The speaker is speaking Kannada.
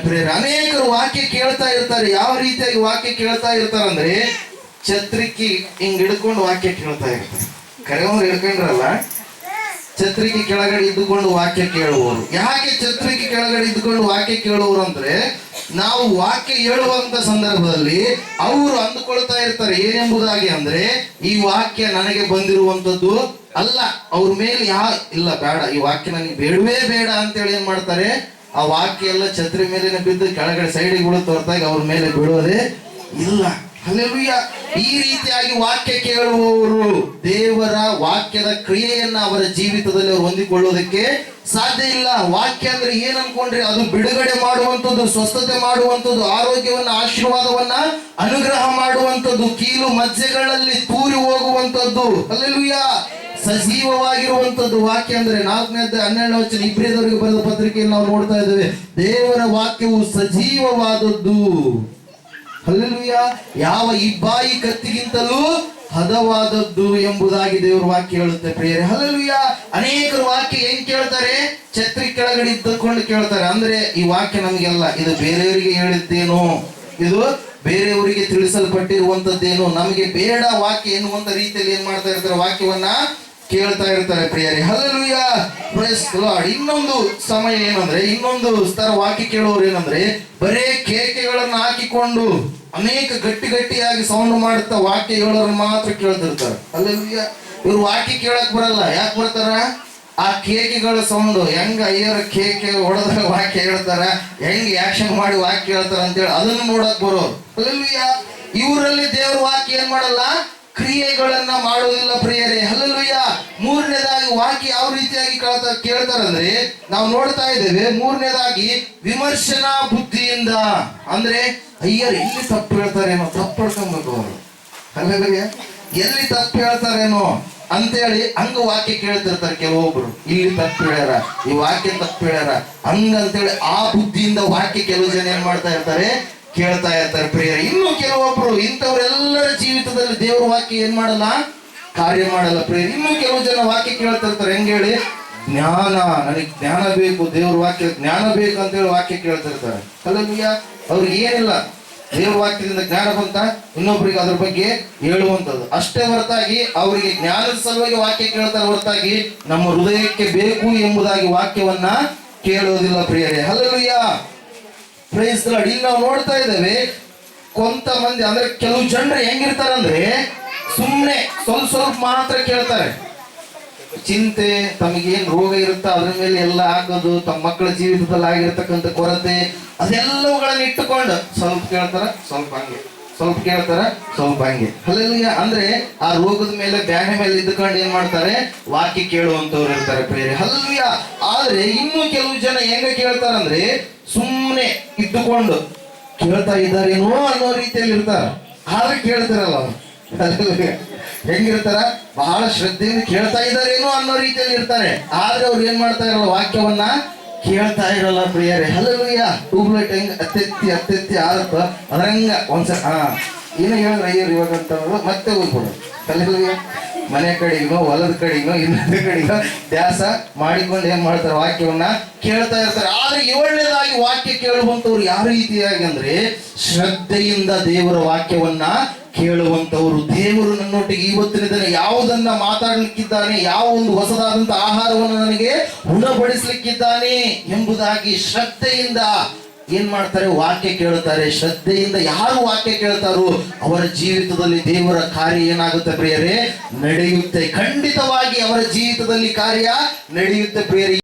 ಪ್ರಿಯರೇ, ಅನೇಕರು ವಾಕ್ಯ ಕೇಳ್ತಾ ಇರ್ತಾರೆ. ಯಾವ ರೀತಿಯಾಗಿ ವಾಕ್ಯ ಕೇಳ್ತಾ ಇರ್ತಾರೆ ಅಂದ್ರೆ, ಛತ್ರಿಕಿ ಹಿಂಗ್ ಹಿಡ್ಕೊಂಡು ವಾಕ್ಯ ಕೇಳ್ತಾ ಇರ್ತಾರೆ. ಕರೆಯವ್ರು ಹಿಡ್ಕೊಂಡ್ರಲ್ಲ, ಛತ್ರಿಕೆ ಕೆಳಗಡೆ ಇದ್ದುಕೊಂಡು ವಾಕ್ಯ ಕೇಳುವವರು. ಯಾಕೆ ಛತ್ರಿಕೆ ಕೆಳಗಡೆ ಇದ್ದುಕೊಂಡು ವಾಕ್ಯ ಕೇಳುವವರು ಅಂದ್ರೆ, ನಾವು ವಾಕ್ಯ ಹೇಳುವಂತ ಸಂದರ್ಭದಲ್ಲಿ ಅವರು ಅಂದುಕೊಳ್ತಾ ಇರ್ತಾರೆ ಏನೆಂಬುದಾಗಿ ಅಂದ್ರೆ, ಈ ವಾಕ್ಯ ನನಗೆ ಬಂದಿರುವಂತದ್ದು ಅಲ್ಲ, ಅವ್ರ ಮೇಲೆ ಇಲ್ಲ ಬೇಡ, ಈ ವಾಕ್ಯ ನನಗೆ ಬೇಡವೇ ಬೇಡ ಅಂತೇಳಿ ಏನ್ ಮಾಡ್ತಾರೆ, ಆ ವಾಕ್ಯ ಎಲ್ಲ ಛತ್ರಿ ಮೇಲಿನ ಬಿದ್ದು ಕೆಳಗಡೆ ಸೈಡಿಗೆ ಬೀಳುತ್ತೆ ಹೊರತಾಗಿ ಅವ್ರ ಮೇಲೆ ಬೀಳೋದೇ ಇಲ್ಲ. ಹಲ್ಲೆಲೂಯಾ. ಈ ರೀತಿಯಾಗಿ ವಾಕ್ಯ ಕೇಳುವವರು ದೇವರ ವಾಕ್ಯದ ಕ್ರಿಯೆಯನ್ನ ಅವರ ಜೀವಿತದಲ್ಲಿ ಅವರು ಹೊಂದಿಕೊಳ್ಳೋದಕ್ಕೆ ಸಾಧ್ಯ ಇಲ್ಲ. ವಾಕ್ಯ ಅಂದ್ರೆ ಏನ್ ಅನ್ಕೊಂಡ್ರಿ, ಅದು ಬಿಡುಗಡೆ ಮಾಡುವಂಥದ್ದು, ಸ್ವಸ್ಥತೆ ಮಾಡುವಂಥದ್ದು, ಆರೋಗ್ಯವನ್ನ, ಆಶೀರ್ವಾದವನ್ನ ಅನುಗ್ರಹ ಮಾಡುವಂಥದ್ದು, ಕೀಲು ಮಜ್ಜೆಗಳಲ್ಲಿ ತೂರಿ ಹೋಗುವಂಥದ್ದು. ಹಲ್ಲೆಲೂಯಾ. ಸಜೀವವಾಗಿರುವಂಥದ್ದು ವಾಕ್ಯ ಅಂದ್ರೆ 4:12 ಇಬ್ರಿಯದವರಿಗೆ ಬರೆದ ಪತ್ರಿಕೆಯಲ್ಲಿ ನಾವು ನೋಡ್ತಾ ಇದ್ದೇವೆ, ದೇವರ ವಾಕ್ಯವು ಸಜೀವವಾದದ್ದು. ಹಲ್ಲೆಲೂಯಾ. ಯಾವ ಇಬ್ಬಾಯಿ ಕತ್ತಿಗಿಂತಲೂ ಹದವಾದದ್ದು ಎಂಬುದಾಗಿ ದೇವರ ವಾಕ್ಯ ಹೇಳುತ್ತೆ ಪ್ರಿಯರೇ. ಹಲ್ಲೆಲೂಯಾ. ಅನೇಕರು ವಾಕ್ಯ ಹೆಂಗ್ ಕೇಳ್ತಾರೆ, ಛತ್ರಿ ಕೆಳಗಡೆ ಇದ್ದುಕೊಂಡು ಕೇಳ್ತಾರೆ. ಅಂದ್ರೆ ಈ ವಾಕ್ಯ ನಮಗೆಲ್ಲ, ಇದು ಬೇರೆಯವರಿಗೆ ಹೇಳಿದ್ದೇನೋ, ಇದು ಬೇರೆಯವರಿಗೆ ತಿಳಿಸಲ್ಪಟ್ಟಿರುವಂತದ್ದೇನು, ನಮಗೆ ಬೇಡ ವಾಕ್ಯ ಎನ್ನುವಂತ ರೀತಿಯಲ್ಲಿ ಏನ್ ಮಾಡ್ತಾ ಇರ್ತಾರೆ, ವಾಕ್ಯವನ್ನ ಕೇಳ್ತಾ ಇರ್ತಾರೆ ಪ್ರಿಯರೇ. ಹಲ್ಲೆಲೂಯಾ. Praise the Lord. ಇನ್ನೊಂದು ಸಮಯ ಏನಂದ್ರೆ, ಇನ್ನೊಂದು ಸ್ತರ ವಾಕ್ಯ ಕೇಳೋರು ಏನಂದ್ರೆ, ಬರೇ ಕೇಕೆಗಳನ್ನು ಹಾಕಿಕೊಂಡು ಅನೇಕ ಗಟ್ಟಿಯಾಗಿ ಸೌಂಡ್ ಮಾಡುತ್ತಾ ವಾಕ್ಯ ಹೇಳೋರು ಮಾತ್ರ ಕೇಳ್ತಿರ್ತಾರೆ. ಹಲ್ಲೆಲೂಯಾ. ಇವ್ರು ವಾಕ್ಯ ಕೇಳಕ್ ಬರಲ್ಲ. ಯಾಕೆ ಬರ್ತಾರ, ಆ ಕೇಕೆಗಳ ಸೌಂಡ್ ಹೆಂಗ ಅಯ್ಯರ ಕೇಕೆ ಹೊಡೆದ ವಾಕ್ಯ ಹೇಳ್ತಾರ, ಹೆಂಗ್ ಆಕ್ಷನ್ ಮಾಡಿ ವಾಕ್ಯ ಹೇಳ್ತಾರ ಅಂತೇಳಿ ಅದನ್ನು ನೋಡಕ್ ಬರೋರು. ಹಲ್ಲೆಲೂಯಾ. ಇವರಲ್ಲಿ ದೇವ್ರ ವಾಕ್ಯ ಏನ್ ಮಾಡಲ್ಲ, ಕ್ರಿಯೆಗಳನ್ನ ಮಾಡುವುದಿಲ್ಲ ಪ್ರಿಯರೇ. ಹಲ್ಲೆಲೂಯಾ. ಮೂರನೇದಾಗಿ ವಾಕ್ಯ ಯಾವ ರೀತಿಯಾಗಿ ಕೇಳ್ತಾರಂದ್ರೆ, ನಾವು ನೋಡ್ತಾ ಇದ್ದೇವೆ, ಮೂರನೇದಾಗಿ ವಿಮರ್ಶನಾ ಬುದ್ಧಿಯಿಂದ. ಅಂದ್ರೆ ಅಯ್ಯರ್ ಇಲ್ಲಿ ತಪ್ಪು ಹೇಳ್ತಾರೇನೋ, ತಪ್ಪು ಹೇಳ್ಕೊಬೇಕು ಅವರು. ಹಲ್ಲೆಲೂಯಾ. ಎಲ್ಲಿ ತಪ್ಪು ಹೇಳ್ತಾರೇನೋ ಅಂತೇಳಿ ಹಂಗ ವಾಕ್ಯ ಕೇಳ್ತಿರ್ತಾರೆ ಕೆಲವೊಬ್ರು. ಇಲ್ಲಿ ತಪ್ಪು ಹೇಳ್ಯಾರ, ಈ ವಾಕ್ಯ ತಪ್ಪು ಹೇಳ್ಯಾರ ಹಂಗಂತೇಳಿ ಆ ಬುದ್ಧಿಯಿಂದ ವಾಕ್ಯ ಕೆಲವು ಜನ ಏನ್ ಮಾಡ್ತಾ ಇರ್ತಾರೆ, ಕೇಳ್ತಾ ಇರ್ತಾರೆ ಪ್ರಿಯರೇ. ಇನ್ನು ಕೆಲವೊಬ್ರು ಇಂಥವ್ರೆಲ್ಲರ ಜೀವಿತದಲ್ಲಿ ದೇವರ ವಾಕ್ಯ ಏನ್ ಮಾಡಲ್ಲ, ಕಾರ್ಯ ಮಾಡಲ್ಲ ಪ್ರಿಯರೇ. ಇನ್ನು ಕೆಲವು ಜನ ವಾಕ್ಯ ಕೇಳ್ತಿರ್ತಾರೆ, ಹೆಂಗ್ ಹೇಳಿ, ಜ್ಞಾನ, ನನಗೆ ಜ್ಞಾನ ಬೇಕು, ದೇವ್ರ ವಾಕ್ಯ ಜ್ಞಾನ ಬೇಕು ಅಂತೇಳಿ ವಾಕ್ಯ ಕೇಳ್ತಿರ್ತಾರೆ. ಹಲ್ಲೆಲೂಯಾ. ಅವ್ರಿಗೆ ಏನಿಲ್ಲ, ದೇವ್ರ ವಾಕ್ಯದಿಂದ ಜ್ಞಾನ ಬಂತ ಇನ್ನೊಬ್ರಿಗೆ ಅದ್ರ ಬಗ್ಗೆ ಹೇಳುವಂಥದ್ದು ಅಷ್ಟೇ ಹೊರತಾಗಿ ಅವರಿಗೆ ಜ್ಞಾನದ ಸಲುವಾಗಿ ವಾಕ್ಯ ಕೇಳ್ತಾರೆ ಹೊರತಾಗಿ ನಮ್ಮ ಹೃದಯಕ್ಕೆ ಬೇಕು ಎಂಬುದಾಗಿ ವಾಕ್ಯವನ್ನ ಕೇಳೋದಿಲ್ಲ ಪ್ರಿಯರೇ. ಹಲ್ಲೆಲೂಯಾ. Praise the Lord. ಇಲ್ಲಿ ನಾವು ನೋಡ್ತಾ ಇದ್ದೇವೆ, ಕೊಂತ ಮಂದಿ ಅಂದ್ರೆ ಕೆಲವು ಜನರು ಹೆಂಗಿರ್ತಾರಂದ್ರೆ, ಸುಮ್ಮನೆ ಸ್ವಲ್ಪ ಮಾತ್ರ ಕೇಳ್ತಾರೆ. ಚಿಂತೆ, ತಮಗೇನ್ ರೋಗ ಇರುತ್ತ ಅದ್ರ ಮೇಲೆ ಎಲ್ಲ ಆಗೋದು, ತಮ್ಮ ಮಕ್ಕಳ ಜೀವಿತದಲ್ಲಿ ಆಗಿರ್ತಕ್ಕಂಥ ಕೊರತೆ ಅದೆಲ್ಲವುಗಳನ್ನ ಇಟ್ಟುಕೊಂಡು ಸ್ವಲ್ಪ ಕೇಳ್ತಾರ, ಸ್ವಲ್ಪ ಹಂಗೆ, ಸ್ವಲ್ಪ ಕೇಳ್ತಾರ, ಸ್ವಲ್ಪ ಹಂಗೆ. ಹಲ್ಲೆಲೂಯಾ. ಅಂದ್ರೆ ಆ ರೋಗದ ಮೇಲೆ, ಬ್ಯಾನೆ ಮೇಲೆ ಇದ್ದುಕೊಂಡು ಏನ್ ಮಾಡ್ತಾರೆ, ವಾಕ್ಯ ಕೇಳುವಂತವ್ರು ಇರ್ತಾರೆ ಪ್ರಿಯರೇ. ಹಲ್ಲೆಲೂಯಾ. ಆದ್ರೆ ಇನ್ನು ಕೆಲವು ಜನ ಹೆಂಗ ಕೇಳ್ತಾರಂದ್ರೆ, ಸುಮ್ಮನೆ ಇದ್ದುಕೊಂಡು ಕೇಳ್ತಾ ಇದ್ದಾರೇನೋ ಅನ್ನೋ ರೀತಿಯಲ್ಲಿ ಇರ್ತಾರ, ಆದ್ರೆ ಕೇಳ್ತಾರಲ್ಲ ಅವ್ರು. ಹಲ್ಲೆಲೂಯಾ. ಹೆಂಗಿರ್ತಾರ, ಬಹಳ ಶ್ರದ್ಧೆಯಿಂದ ಕೇಳ್ತಾ ಇದ್ದಾರೇನೋ ಅನ್ನೋ ರೀತಿಯಲ್ಲಿ ಇರ್ತಾರೆ, ಆದ್ರೆ ಅವ್ರು ಏನ್ ಮಾಡ್ತಾ ಇರಲ್ಲ, ವಾಕ್ಯವನ್ನ ಕೇಳ್ತಾ ಇರಲ್ಲ ಪ್ರಿಯರೇ. ಹಲ್ಲೆಲೂಯಾ. ಟ್ಯೂಬ್ಲೈಟ್ ಹೆಂಗ್ ಅತ್ತೆತ್ತಿ ಆರತ್ತ ಅದ್ರಂಗ ಒಂದ್ಸಲ ಏನು ಹೇಳಿದ್ರೆ ಅಯ್ಯರು ಇವಾಗ ಅಂತ ಮತ್ತೆ ಹೋಗ್ಬಿಡು. ಹಲ್ಲೆಲೂಯಾ. ಮನೆ ಕಡೆಗೋ, ಹೊಲದ ಕಡೆಗೋ, ಇನ್ನೊಂದು ಕಡೆಗೋ ದ್ಯಾಸ ಮಾಡಿಕೊಂಡು ಏನ್ ಮಾಡ್ತಾರೆ, ವಾಕ್ಯವನ್ನ ಕೇಳ್ತಾ ಇರ್ತಾರೆ. ಆದ್ರೆ ಏಳನೇದಾಗಿ ವಾಕ್ಯ ಕೇಳುವಂತವ್ರು ಯಾವ ರೀತಿಯಾಗಿ ಅಂದ್ರೆ, ಶ್ರದ್ಧೆಯಿಂದ ದೇವರ ವಾಕ್ಯವನ್ನ ಕೇಳುವಂತವರು. ದೇವರು ನನ್ನೊಟ್ಟಿಗೆ ಇವತ್ತಿನ ದಿನ ಯಾವುದನ್ನ ಮಾತಾಡ್ಲಿಕ್ಕಿದ್ದಾನೆ, ಯಾವ ಒಂದು ಹೊಸದಾದಂತ ಆಹಾರವನ್ನು ನನಗೆ ಉಣಬಡಿಸ್ಲಿಕ್ಕಿದ್ದಾನೆ ಎಂಬುದಾಗಿ ಶ್ರದ್ಧೆಯಿಂದ ಏನ್ ಮಾಡ್ತಾರೆ, ವಾಕ್ಯ ಕೇಳುತ್ತಾರೆ. ಶ್ರದ್ಧೆಯಿಂದ ಯಾರು ವಾಕ್ಯ ಕೇಳ್ತಾರೋ ಅವರ ಜೀವಿತದಲ್ಲಿ ದೇವರ ಕಾರ್ಯ ಏನಾಗುತ್ತೆ ಪ್ರಿಯರೇ, ನಡೆಯುತ್ತೆ. ಖಂಡಿತವಾಗಿ ಅವರ ಜೀವಿತದಲ್ಲಿ ಕಾರ್ಯ ನಡೆಯುತ್ತೆ ಪ್ರಿಯರೇ.